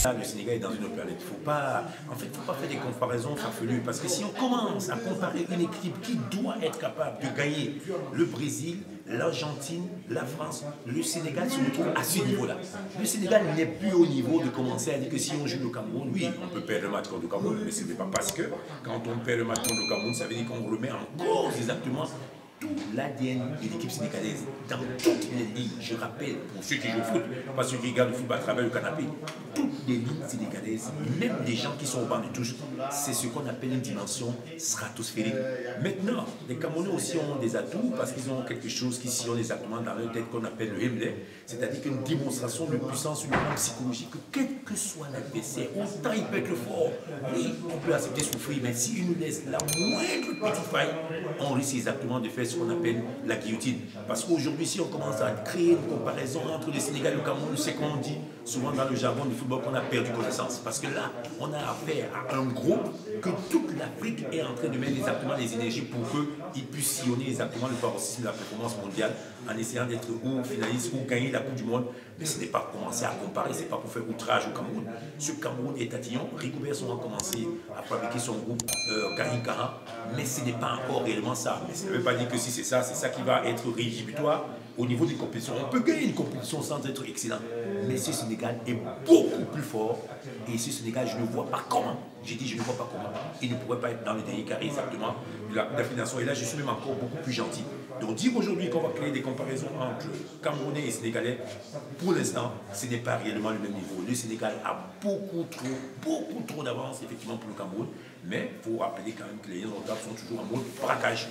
Le Sénégal est dans une autre planète. Faut pas faire des comparaisons farfelues. Parce que si on commence à comparer une équipe qui doit être capable de gagner le Brésil, l'Argentine, la France, le Sénégal se retrouve à ce niveau-là. Le Sénégal n'est plus au niveau de commencer à dire que si on joue le Cameroun, oui, on peut perdre le match contre le Cameroun, mais ce n'est pas parce que quand on perd le match contre le Cameroun, ça veut dire qu'on remet en cause exactement tout l'ADN de l'équipe sénégalaise dans toutes les lignes. Je rappelle, pour ceux qui jouent au foot, pas ceux qui regardent le football à travers le canapé, toutes les lignes sénégalaises, même des gens qui sont au banc de touche, c'est ce qu'on appelle une dimension stratosphérique. Maintenant, les Camerounais aussi ont des atouts parce qu'ils ont quelque chose qui sillonne exactement dans leur tête qu'on appelle le Hemley, c'est-à-dire qu'une démonstration de puissance sur le plan psychologique, quel que soit l'adversaire, autant il peut être fort, oui, on peut accepter souffrir, mais s'il nous laisse la moindre petite faille, on risque exactement de faire ce qu'on appelle la guillotine. Parce qu'aujourd'hui, si on commence à créer une comparaison entre le Sénégal et le Cameroun, c'est qu'on dit souvent dans le jargon du football qu'on a perdu connaissance. Parce que là, on a affaire à un groupe que toute l'Afrique est en train de mettre exactement les énergies pour qu'ils puissent sillonner exactement le paroxysme de la performance mondiale en essayant d'être ou finaliste ou gagner la Coupe du Monde. Mais ce n'est pas commencer à comparer, ce n'est pas pour faire outrage au Cameroun. Ce Cameroun est tatillon. Rigobert a commencé à fabriquer son groupe Karim Karan, mais ce n'est pas encore réellement ça. Mais ça ne veut pas dire que si c'est ça qui va être rédhibitoire au niveau des compétitions. On peut gagner une compétition sans être excellent. Mais ce Sénégal est beaucoup plus fort. Et ce Sénégal, je ne vois pas comment. J'ai dit, je ne vois pas comment. Il ne pourrait pas être dans le dernier carré exactement de la définition. Et là, je suis même encore beaucoup plus gentil. Donc dire aujourd'hui qu'on va créer des comparaisons entre Camerounais et Sénégalais, pour l'instant, ce n'est pas réellement le même niveau. Le Sénégal a beaucoup trop d'avance effectivement pour le Cameroun. Mais il faut rappeler quand même que les Lions sont toujours en mode braquage.